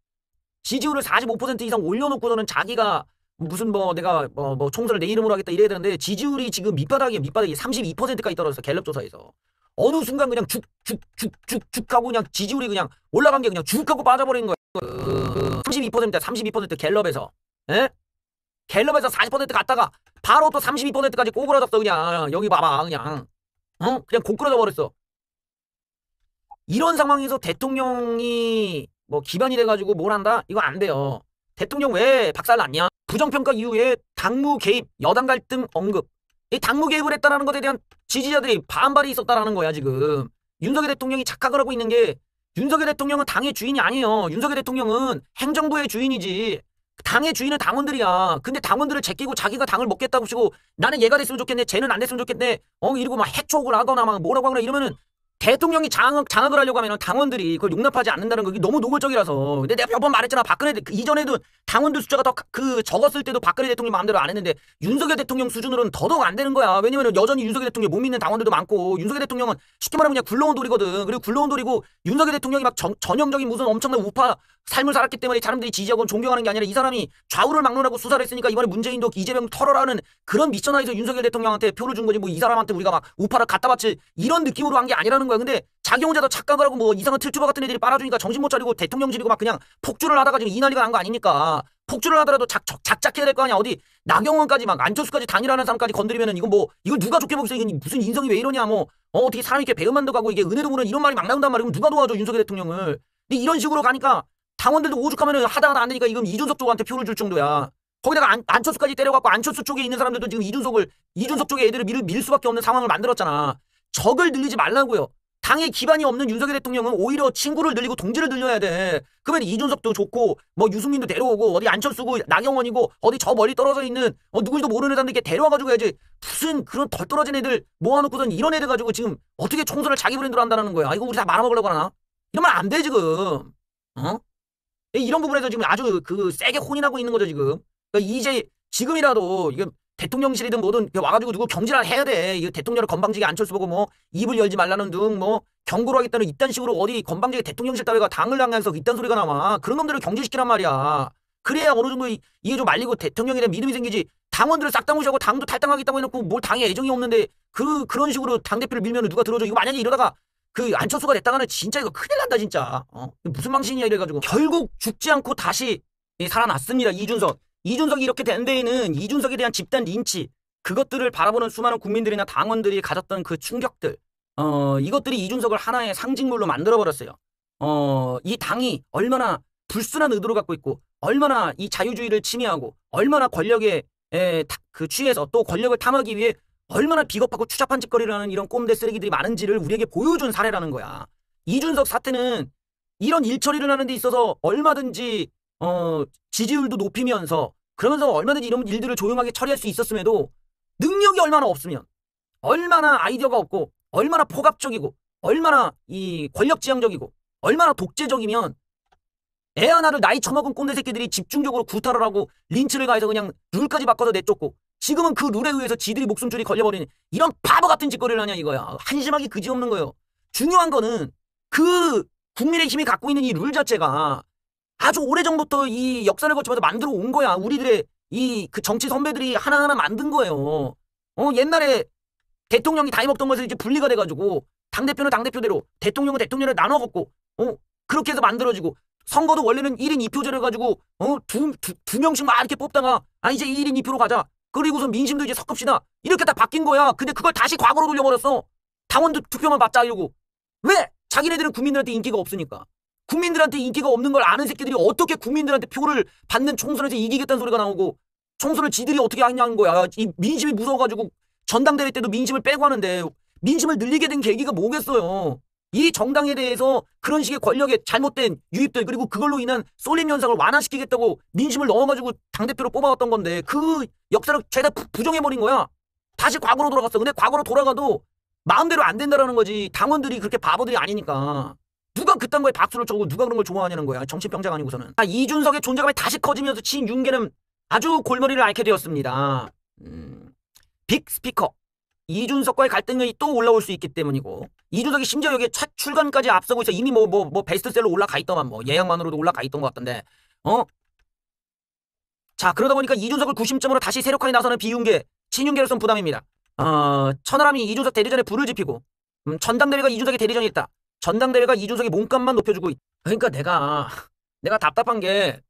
지지율을 45% 이상 올려놓고서는 자기가 무슨 뭐 내가 뭐 총선을 내 이름으로 하겠다 이래야 되는데 지지율이 지금 밑바닥에 32%까지 떨어졌어. 갤럽 조사에서. 어느 순간 그냥 죽 하고 그냥 지지율이 그냥 올라간 게 그냥 죽 하고 빠져버린 거야. 32% 갤럽에서. 에? 갤럽에서 40% 갔다가 바로 또 32%까지 꼬부러졌어. 그냥 여기 봐봐 그냥 그냥 고꾸라져 버렸어. 이런 상황에서 대통령이 뭐 기반이 돼가지고 뭘 한다? 이거 안 돼요. 대통령 왜 박살났냐? 부정평가 이후에 당무 개입, 여당 갈등 언급. 이 당무 개입을 했다라는 것에 대한 지지자들이 반발이 있었다라는 거야 지금. 윤석열 대통령이 착각을 하고 있는 게 윤석열 대통령은 당의 주인이 아니에요. 윤석열 대통령은 행정부의 주인이지. 당의 주인은 당원들이야. 근데 당원들을 제끼고 자기가 당을 먹겠다고 치고 나는 얘가 됐으면 좋겠네. 쟤는 안 됐으면 좋겠네. 이러고 막 해촉을 하거나 막 뭐라고 하거나 이러면은 대통령이 장악을 하려고 하면 당원들이 그걸 용납하지 않는다는 거 너무 노골적이라서. 근데 내가 몇 번 말했잖아. 박근혜 이전에도 당원들 숫자가 더 적었을 때도 박근혜 대통령 마음대로 안 했는데 윤석열 대통령 수준으로는 더더욱 안 되는 거야. 왜냐면 여전히 윤석열 대통령 못 믿는 당원들도 많고 윤석열 대통령은 쉽게 말하면 그냥 굴러온 돌이거든. 그리고 굴러온 돌이고 윤석열 대통령이 막 전형적인 무슨 엄청난 우파 삶을 살았기 때문에 사람들이 지지하고 존경하는 게 아니라 이 사람이 좌우를 막론하고 수사를 했으니까 이번에 문재인도 이재명 털어라는 그런 미천하에서 윤석열 대통령한테 표를 준 거지. 뭐 이 사람한테 우리가 막 우파를 갖다 바칠 이런 느낌으로 한 게 아니라는 거야. 근데 자기 혼자 더 착각을 하고 뭐 이상한 틀튜버 같은 애들이 빨아주니까 정신 못 차리고 대통령실이고 막 그냥 폭주를 하다가 지금 이 난리가 난 거 아닙니까? 폭주를 하더라도 작작해야 될 거 아니야. 어디 나경원까지 막 안철수까지 단일화하는 사람까지 건드리면은 이건 뭐 이걸 누가 좋게 보겠어. 이건 무슨 인성이 왜 이러냐. 뭐 어떻게 사람이 이렇게 배은만도 가고 이게 은혜도 모르는 이런 말이 막 나온단 말이야. 그럼 누가 도와줘 윤석열 대통령을. 근데 이런 식으로 가니까 당원들도 오죽하면은 하다가 안 되니까 이건 이준석 쪽한테 표를 줄 정도야. 거기다가 안철수까지 때려갖고 안철수 쪽에 있는 사람들도 지금 이준석 쪽에 애들을 밀 수밖에 없는 상황을 만들었잖아. 적을 늘리지 말라고요. 당의 기반이 없는 윤석열 대통령은 오히려 친구를 늘리고 동지를 늘려야 돼. 그러면 이준석도 좋고 뭐 유승민도 데려오고 어디 안철수고 나경원이고 어디 저 멀리 떨어져 있는 누구도 모르는 애들 이렇게 데려와가지고 해야지. 무슨 그런 덜 떨어진 애들 모아놓고선 이런 애들 가지고 지금 어떻게 총선을 자기 브랜드로 한다는 거야. 이거 우리 다 말아먹으려고 하나? 이러면 안 돼 지금. 이런 부분에서 지금 아주 세게 혼인하고 있는 거죠 지금. 그러니까 이제 지금이라도 이게 대통령실이든 뭐든 와가지고 누구 경질을 해야 돼. 이거 대통령을 건방지게 안철수 보고 뭐 입을 열지 말라는 등 뭐 경고를 하겠다는 이딴 식으로 어디 건방지게 대통령실 따위가 당을 향해서 이딴 소리가 나와. 그런 놈들을 경질시키란 말이야. 그래야 어느 정도 이게 좀 말리고 대통령에 대한 믿음이 생기지. 당원들을 싹 다 무시하고 당도 탈당하겠다고 해놓고 뭘 당에 애정이 없는데 그런 식으로 당대표를 밀면 누가 들어줘. 이거 만약에 이러다가 안철수가 됐다가는 진짜 이거 큰일 난다 진짜. 무슨 망신이야 이래가지고. 결국 죽지 않고 다시 살아났습니다. 이준석이 이렇게 된 데에는 이준석에 대한 집단 린치, 그것들을 바라보는 수많은 국민들이나 당원들이 가졌던 그 충격들, 이것들이 이준석을 하나의 상징물로 만들어버렸어요. 이 당이 얼마나 불순한 의도를 갖고 있고, 얼마나 이 자유주의를 침해하고, 얼마나 권력에 취해서 또 권력을 탐하기 위해 얼마나 비겁하고 추잡한 짓거리를 하는 이런 꼼대 쓰레기들이 많은지를 우리에게 보여준 사례라는 거야. 이준석 사태는 이런 일처리를 하는 데 있어서 얼마든지 지지율도 높이면서 그러면서 얼마든지 이런 일들을 조용하게 처리할 수 있었음에도 능력이 얼마나 없으면, 얼마나 아이디어가 없고, 얼마나 포갑적이고, 얼마나 이 권력지향적이고, 얼마나 독재적이면 애 하나를 나이 처먹은 꼰대 새끼들이 집중적으로 구타를 하고 린치를 가해서 그냥 룰까지 바꿔서 내쫓고, 지금은 그 룰에 의해서 지들이 목숨줄이 걸려버리는 이런 바보 같은 짓거리를 하냐 이거야. 한심하기 그지없는 거예요. 중요한 거는 그 국민의 힘이 갖고 있는 이 룰 자체가 아주 오래전부터 이 역사를 거치면서 만들어 온 거야. 우리들의 이 그 정치 선배들이 하나하나 만든 거예요. 옛날에 대통령이 다이 먹던 것을 이제 분리가 돼가지고 당대표는 당대표대로 대통령은 대통령을 나눠갖고 그렇게 해서 만들어지고 선거도 원래는 1인 2표제를 해가지고 두 명씩 막 이렇게 뽑다가 이제 1인 2표로 가자. 그리고서 민심도 이제 섞읍시다. 이렇게 다 바뀐 거야. 근데 그걸 다시 과거로 돌려버렸어. 당원들 투표만 받자 이러고. 왜? 자기네들은 국민들한테 인기가 없으니까. 국민들한테 인기가 없는 걸 아는 새끼들이 어떻게 국민들한테 표를 받는 총선에서 이기겠다는 소리가 나오고 총선을 지들이 어떻게 하냐는 거야. 이 민심이 무서워가지고 전당대회 때도 민심을 빼고 하는데 민심을 늘리게 된 계기가 뭐겠어요. 이 정당에 대해서 그런 식의 권력의 잘못된 유입들 그리고 그걸로 인한 쏠림 현상을 완화시키겠다고 민심을 넣어가지고 당대표로 뽑아왔던 건데 그 역사를 죄다 부정해버린 거야. 다시 과거로 돌아갔어. 근데 과거로 돌아가도 마음대로 안 된다라는 거지. 당원들이 그렇게 바보들이 아니니까. 누가 그딴 거에 박수를 쳐고 누가 그런 걸 좋아하냐는 거야. 정신병자가 아니고서는. 이준석의 존재감이 다시 커지면서 친윤계는 아주 골머리를 앓게 되었습니다. 빅 스피커. 이준석과의 갈등이 또 올라올 수 있기 때문이고 이준석이 심지어 여기에 첫 출간까지 앞서고 있어. 이미 뭐 베스트셀러 올라가 있더만 뭐 예약만으로도 올라가 있던 것 같던데 자 그러다 보니까 이준석을 구심점으로 다시 세력화에 나서는 비윤계 친윤계로서는 부담입니다. 천하람이 이준석 대리전에 불을 지피고 전당대회가 이준석의 대리전이 있다. 전당대회가 이준석의 몸값만 높여주고 있다. 그러니까 내가 답답한 게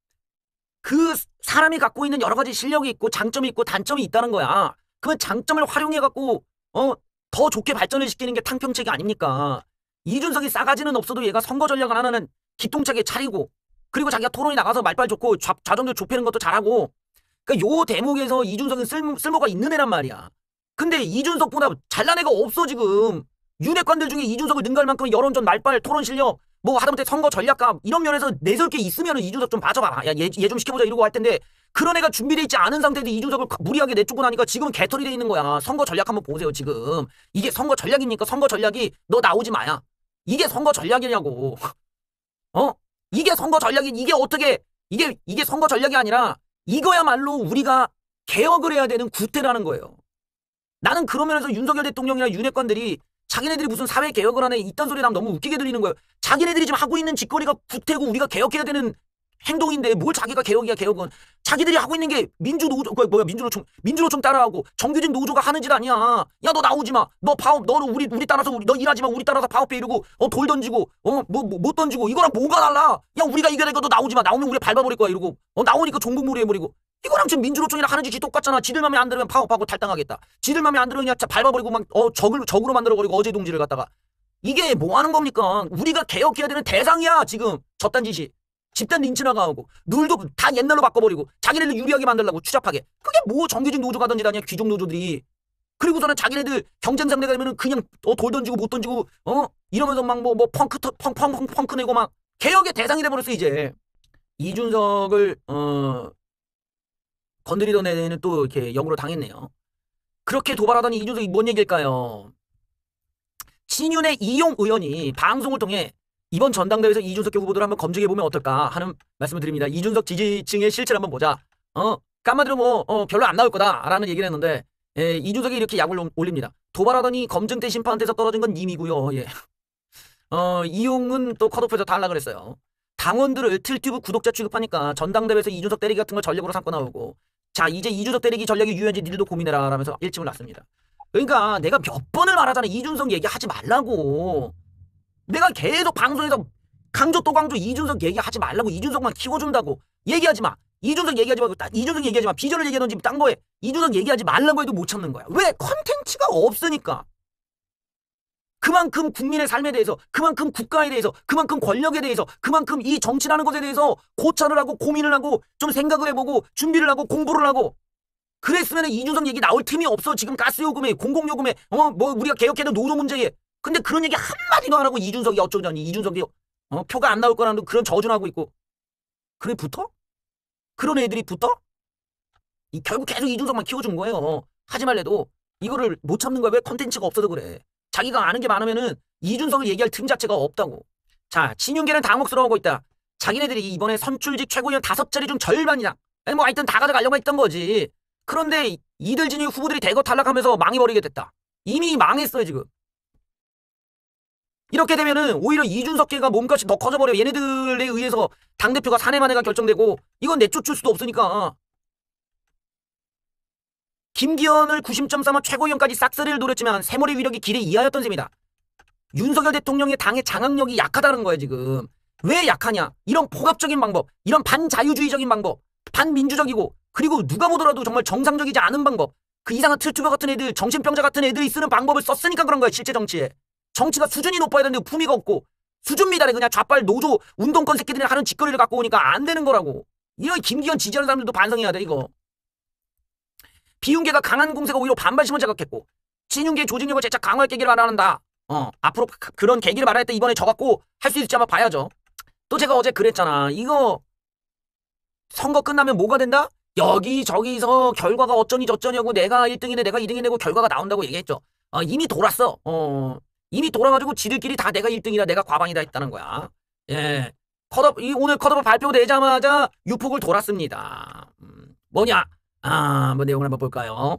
그 사람이 갖고 있는 여러 가지 실력이 있고 장점이 있고 단점이 있다는 거야. 그러면 장점을 활용해갖고 더 좋게 발전을 시키는 게 탕평책이 아닙니까? 이준석이 싸가지는 없어도 얘가 선거 전략을 하나는 기똥차게 차리고 그리고 자기가 토론에 나가서 말빨 좋고 좌정들 좁히는 것도 잘하고 그러니까 요 대목에서 이준석은 쓸모가 있는 애란 말이야. 근데 이준석보다 잘난 애가 없어 지금. 윤핵관들 중에 이준석을 능가할 만큼 여론전 말빨 토론 실력 뭐 하다못해 선거 전략가 이런 면에서 내설 게 있으면은 이준석 좀 봐줘봐. 야 얘 좀 시켜보자 이러고 할 텐데 그런 애가 준비돼 있지 않은 상태에서 이준석을 무리하게 내쫓고 나니까 지금은 개털이 돼 있는 거야. 선거 전략 한번 보세요 지금. 이게 선거 전략입니까? 선거 전략이 너 나오지 마야. 이게 선거 전략이냐고. 이게 선거 전략이 이게 어떻게 이게 선거 전략이 아니라 이거야말로 우리가 개혁을 해야 되는 구태라는 거예요. 나는 그런 면에서 윤석열 대통령이나 윤핵관들이 자기네들이 무슨 사회 개혁을 하네 이딴 소리 나면 너무 웃기게 들리는 거예요. 자기네들이 지금 하고 있는 짓거리가 구태고 우리가 개혁해야 되는 행동인데 뭘 자기가 개혁이야. 개혁은 자기들이 하고 있는 게 민주노조 민주노총 따라하고 정규직 노조가 하는 짓 아니야. 야 너 나오지 마. 너 파업 너는 우리 따라서 너 일하지 마. 우리 따라서 파업해 이러고 돌 던지고 못 던지고 이거랑 뭐가 달라. 야 우리가 이겨야 되니까 너 나오지 마. 나오면 우리 밟아버릴 거야 이러고 나오니까 종북몰이 해버리고 이거랑 지금 민주노총이랑 하는 짓이 똑같잖아. 지들 맘에 안 들으면 파업하고 탈당하겠다. 지들 맘에 안 들으면 그냥 밟아버리고 막 적으로 만들어버리고 어제 동지를 갖다가 이게 뭐 하는 겁니까? 우리가 개혁해야 되는 대상이야 지금 저딴 짓이. 집단 린치나가 하고 룰도 다 옛날로 바꿔버리고 자기네들 유리하게 만들려고 추잡하게. 그게 뭐 정규직 노조가 던지 아니야 귀족 노조들이. 그리고서는 자기네들 경쟁 상대가 되면은 그냥 돌 던지고 못 던지고 이러면서 막 뭐 펑크 내고 막 개혁의 대상이 돼버렸어 이제. 이준석을 건드리던 애는 또 이렇게 역으로 당했네요. 그렇게 도발하더니 이준석이 뭔 얘기일까요? 친윤의 이용 의원이 방송을 통해 이번 전당대회에서 이준석 후보들을 한번 검증해보면 어떨까 하는 말씀을 드립니다. 이준석 지지층의 실체를 한번 보자. 한마디로 뭐 별로 안 나올 거다라는 얘기를 했는데 이준석이 이렇게 약을 올립니다. 도발하더니 검증대 심판한테서 떨어진 건 님이고요. 예. 이용은 또 컷오프에서 탈락을 했어요. 당원들을 틀튜브 구독자 취급하니까 전당대회에서 이준석 때리기 같은 걸 전략으로 삼고 나오고 자 이제 이준석 때리기 전략이 유효한지 니들도 고민해라 라면서 일침을 놨습니다. 그러니까 내가 몇 번을 말하잖아. 이준석 얘기하지 말라고. 내가 계속 방송에서 강조 또 강조 이준석 얘기하지 말라고. 이준석만 키워준다고. 얘기하지 마. 이준석 얘기하지 말고 이준석 얘기하지 마. 비전을 얘기하든지 딴 거에 이준석 얘기하지 말라고 해도 못 참는 거야. 왜? 컨텐츠가 없으니까. 그만큼 국민의 삶에 대해서 그만큼 국가에 대해서 그만큼 권력에 대해서 그만큼 이 정치라는 것에 대해서 고찰을 하고 고민을 하고 좀 생각을 해보고 준비를 하고 공부를 하고 그랬으면 이준석 얘기 나올 틈이 없어. 지금 가스요금에 공공요금에 뭐 우리가 개혁해도 노조 문제에 근데 그런 얘기 한마디도 안 하고 이준석이 어쩌자니 이준석이 표가 안 나올 거라는 그런 저주하고 있고 그래 붙어? 그런 애들이 붙어? 결국 계속 이준석만 키워준 거예요. 하지 말래도 이거를 못 참는 거야. 왜? 컨텐츠가 없어서 그래. 자기가 아는 게 많으면은 이준석을 얘기할 틈 자체가 없다고. 자, 친윤계는 당혹스러워하고 있다. 자기네들이 이번에 선출직 최고위원 5자리 중 절반이나 뭐 하여튼 다 가져가려고 했던 거지. 그런데 이들 진영 후보들이 대거 탈락하면서 망해버리게 됐다. 이미 망했어요 지금. 이렇게 되면은 오히려 이준석계가 몸값이 더 커져버려. 얘네들에 의해서 당대표가 사내만해가 결정되고 이건 내쫓을 수도 없으니까. 김기현을 구심점 삼아 최고위원까지 싹쓸이를 노렸지만 새머리 위력이 기대 이하였던 셈이다. 윤석열 대통령의 당의 장악력이 약하다는 거야 지금. 왜 약하냐? 이런 폭압적인 방법, 이런 반자유주의적인 방법, 반민주적이고 그리고 누가 보더라도 정말 정상적이지 않은 방법, 그 이상한 틀투벼 같은 애들, 정신병자 같은 애들이 쓰는 방법을 썼으니까 그런 거야. 실제 정치에. 정치가 수준이 높아야 되는데 품위가 없고 수준 미달에 그냥 좌빨 노조 운동권 새끼들이 하는 짓거리를 갖고 오니까 안 되는 거라고. 이런 김기현 지지하는 사람들도 반성해야 돼 이거. 비윤계가 강한 공세가 오히려 반발심을 자극했고 친윤계 조직력을 재차 강화할 계기를 마련한다. 앞으로 그런 계기를 마련할 때 이번에 져갖고 할 수 있을지 한번 봐야죠. 또 제가 어제 그랬잖아. 이거 선거 끝나면 뭐가 된다? 여기저기서 결과가 어쩌니 저쩌냐고 내가 1등이네 내가 2등이네 결과가 나온다고 얘기했죠. 이미 돌았어. 이미 돌아가지고 지들끼리 다 내가 1등이다 내가 과반이다 했다는 거야. 예. 오늘 컷오프 발표되자마자 유폭을 돌았습니다. 뭐냐? 뭐 내용을 한번 볼까요?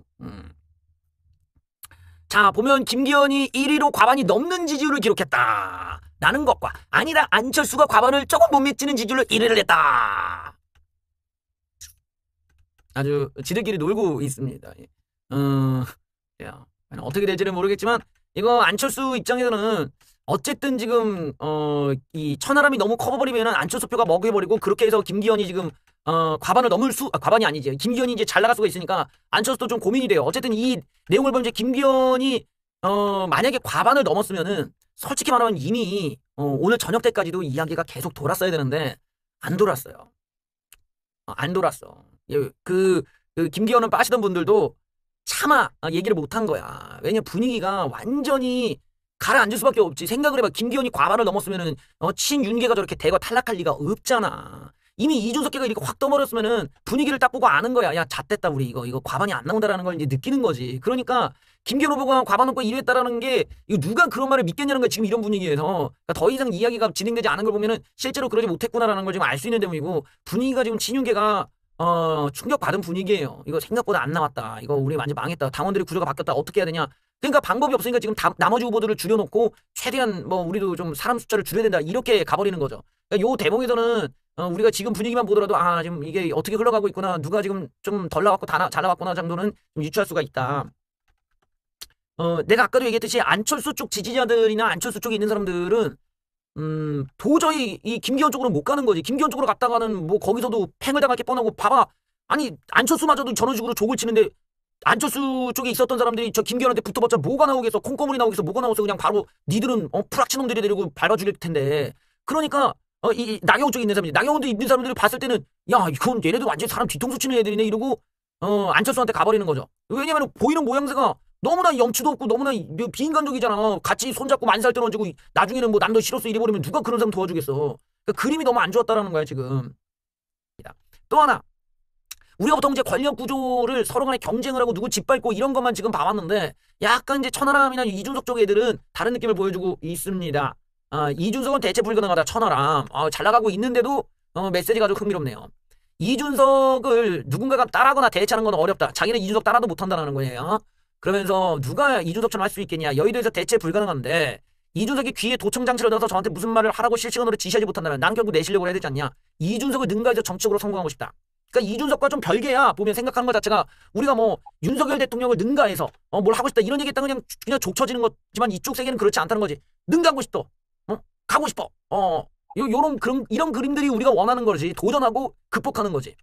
자, 보면 김기현이 1위로 과반이 넘는 지지율을 기록했다. 라는 것과 아니라 안철수가 과반을 조금 못 미치는 지지율로 1위를 했다. 아주 지들끼리 놀고 있습니다. 어떻게 될지는 모르겠지만 이거 안철수 입장에서는 어쨌든 지금 이 천하람이 너무 커버버리면 안철수 표가 먹여버리고 그렇게 해서 김기현이 지금 과반을 넘을 과반이 아니지. 김기현이 이제 잘 나갈 수가 있으니까 안철수도 좀 고민이 돼요. 어쨌든 이 내용을 보면 이제 김기현이 만약에 과반을 넘었으면은 솔직히 말하면 이미 오늘 저녁 때까지도 이야기가 계속 돌았어야 되는데 안 돌았어요. 안 돌았어. 그 김기현은 빠시던 분들도 차마 얘기를 못한 거야. 왜냐면 분위기가 완전히 가라앉을 수밖에 없지. 생각을 해봐. 김기현이 과반을 넘었으면은 친윤계가 저렇게 대거 탈락할 리가 없잖아. 이미 이준석계가 이렇게 확 떠버렸으면은 분위기를 딱 보고 아는 거야. 야, 잣됐다 우리 이거 과반이 안 나온다라는 걸 이제 느끼는 거지. 그러니까 김기현 후보가 과반 넘고 1위 했다라는 게 이거 누가 그런 말을 믿겠냐는 거야. 지금 이런 분위기에서. 그러니까 더 이상 이야기가 진행되지 않은 걸 보면은 실제로 그러지 못했구나라는 걸 지금 알 수 있는 대목이고 분위기가 지금 친윤계가 충격받은 분위기예요. 이거 생각보다 안 나왔다. 이거 우리 완전 망했다. 당원들의 구조가 바뀌었다. 어떻게 해야 되냐. 그러니까 방법이 없으니까 지금 나머지 후보들을 줄여놓고 최대한 뭐 우리도 좀 사람 숫자를 줄여야 된다. 이렇게 가버리는 거죠. 그러니까 요 대목에서는 우리가 지금 분위기만 보더라도 지금 이게 어떻게 흘러가고 있구나. 누가 지금 좀 덜 나왔고 잘 나왔구나 정도는 좀 유추할 수가 있다. 내가 아까도 얘기했듯이 안철수 쪽 지지자들이나 안철수 쪽에 있는 사람들은 도저히 이 김기현 쪽으로 못 가는 거지. 김기현 쪽으로 갔다가는 뭐 거기서도 팽을 당할 게 뻔하고 봐봐. 아니 안철수마저도 저런 식으로 족을 치는데 안철수 쪽에 있었던 사람들이 저 김기현한테 붙어봤자 뭐가 나오겠어. 콩고물이 나오겠어. 뭐가 나오겠어. 그냥 바로 니들은 프락치 놈들이 데리고 밟아줄 텐데. 그러니까 이 나경원 쪽에 있는 사람들이 나경원도 있는 사람들이 봤을 때는 야 이건 얘네도 완전 사람 뒤통수 치는 애들이네 이러고 안철수한테 가버리는 거죠. 왜냐면 보이는 모양새가 너무나 염치도 없고 너무나 비인간적이잖아. 같이 손잡고 만살 떨어지고 나중에는 뭐 남도 싫었어 이래버리면 누가 그런 사람 도와주겠어. 그러니까 그림이 너무 안 좋았다라는 거야 지금. 또 하나 우리가 보통 이제 권력 구조를 서로 간에 경쟁을 하고 누구 짓밟고 이런 것만 지금 봐왔는데 약간 이제 천하람이나 이준석 쪽 애들은 다른 느낌을 보여주고 있습니다. 이준석은 대체 불가능하다. 천하람 잘 나가고 있는데도 메시지가 아주 흥미롭네요. 이준석을 누군가가 따라하거나 대체하는 건 어렵다. 자기는 이준석 따라도 못한다는 거예요. 그러면서 누가 이준석처럼 할 수 있겠냐. 여의도에서 대체 불가능한데 이준석이 귀에 도청장치를 넣어서 저한테 무슨 말을 하라고 실시간으로 지시하지 못한다면 난 결국 내 실력으로 해야 되지 않냐. 이준석을 능가해서 정치적으로 성공하고 싶다. 그러니까 이준석과 좀 별개야. 보면 생각하는 것 자체가 우리가 뭐 윤석열 대통령을 능가해서 뭘 하고 싶다 이런 얘기했다가 그냥 족쳐지는 거지만 이쪽 세계는 그렇지 않다는 거지. 능가하고 싶다. 가고 싶어. 이런 그림들이 우리가 원하는 거지. 도전하고 극복하는 거지.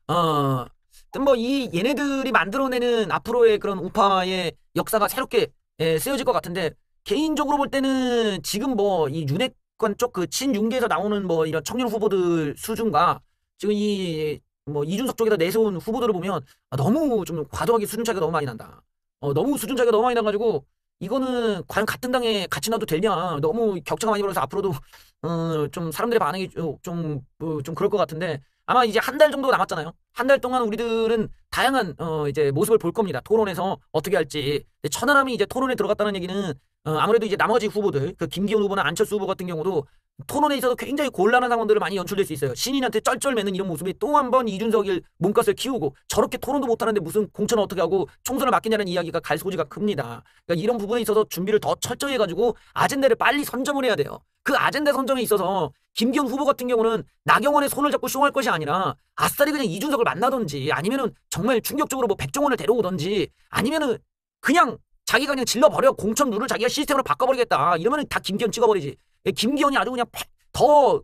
뭐 얘네들이 만들어내는 앞으로의 그런 우파의 역사가 새롭게 쓰여질 것 같은데 개인적으로 볼 때는 지금 뭐 이 윤핵관 쪽 그 친윤계에서 나오는 뭐 이런 청년 후보들 수준과 지금 뭐 이준석 쪽에다 내세운 후보들을 보면 너무 좀 과도하게 수준 차이가 너무 많이 난다. 너무 수준 차이가 너무 많이 나가지고 이거는 과연 같은 당에 같이 놔도 되냐. 너무 격차가 많이 벌어서 앞으로도 좀 사람들의 반응이 좀 그럴 것 같은데 아마 이제 한 달 정도 남았잖아요. 한 달 동안 우리들은 다양한 이제 모습을 볼 겁니다. 토론에서 어떻게 할지. 천하람이 이제 토론에 들어갔다는 얘기는 아무래도 이제 나머지 후보들, 그 김기현 후보나 안철수 후보 같은 경우도 토론에 있어서 굉장히 곤란한 상황들을 많이 연출될 수 있어요. 신인한테 쩔쩔매는 이런 모습이 또 한 번 이준석을 몸값을 키우고 저렇게 토론도 못하는데 무슨 공천을 어떻게 하고 총선을 맡기냐는 이야기가 갈 소지가 큽니다. 그러니까 이런 부분에 있어서 준비를 더 철저히 해가지고 아젠다를 빨리 선점을 해야 돼요. 그 아젠다 선정에 있어서 김기현 후보 같은 경우는 나경원의 손을 잡고 쇼할 것이 아니라 아싸리 그냥 이준석을 만나든지 아니면은 정말 충격적으로 뭐 백종원을 데려오든지 아니면은 그냥 자기가 그냥 질러버려. 공천 룰을 자기가 시스템으로 바꿔버리겠다. 이러면은 다 김기현 찍어버리지. 김기현이 아주 그냥 더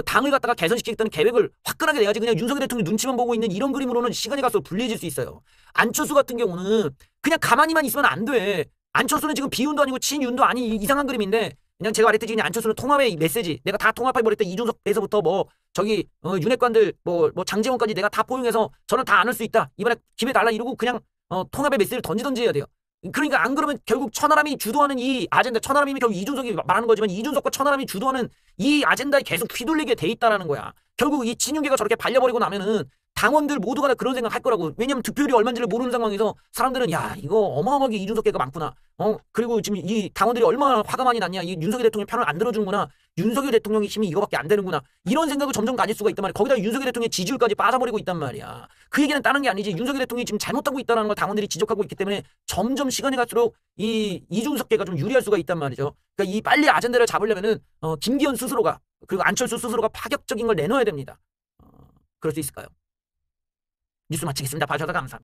당을 갖다가 개선시키겠다는 계획을 화끈하게 내야지 그냥 윤석열 대통령 눈치만 보고 있는 이런 그림으로는 시간이 갈수록 불리해질 수 있어요. 안철수 같은 경우는 그냥 가만히만 있으면 안 돼. 안철수는 지금 비윤도 아니고 친윤도 아닌 이상한 그림인데 그냥 제가 말했듯이 그냥 안철수는 통합의 메시지 내가 다 통합해버렸다. 이준석에서부터 뭐 저기 윤핵관들 뭐 장제원까지 내가 다 포용해서 저는 다 안을 수 있다. 이번에 기회 달라 이러고 그냥 통합의 메시지를 던지던지 해야 돼요. 그러니까 안 그러면 결국 천하람이 주도하는 이 아젠다, 천하람이 결국 이준석이 말하는 거지만 이준석과 천하람이 주도하는 이 아젠다에 계속 휘둘리게 돼 있다라는 거야. 결국 이 친윤계가 저렇게 발려버리고 나면은 당원들 모두가 다 그런 생각 할 거라고. 왜냐면 득표율이 얼마인지를 모르는 상황에서 사람들은 야 이거 어마어마하게 이준석계가 많구나. 그리고 지금 이 당원들이 얼마나 화가 많이 났냐. 이 윤석열 대통령 편을 안 들어주는구나. 윤석열 대통령의 힘이 이거밖에 안 되는구나. 이런 생각을 점점 가질 수가 있단 말이야. 거기다 윤석열 대통령의 지지율까지 빠져버리고 있단 말이야. 그 얘기는 다른 게 아니지. 윤석열 대통령이 지금 잘못하고 있다는 걸 당원들이 지적하고 있기 때문에 점점 시간이 갈수록 이 이준석계가 좀 유리할 수가 있단 말이죠. 그러니까 이 빨리 아젠다를 잡으려면은 김기현 스스로가 그리고 안철수 스스로가 파격적인 걸 내놓아야 됩니다. 그럴 수 있을까요? 뉴스 마치겠습니다. 봐주셔서 감사합니다.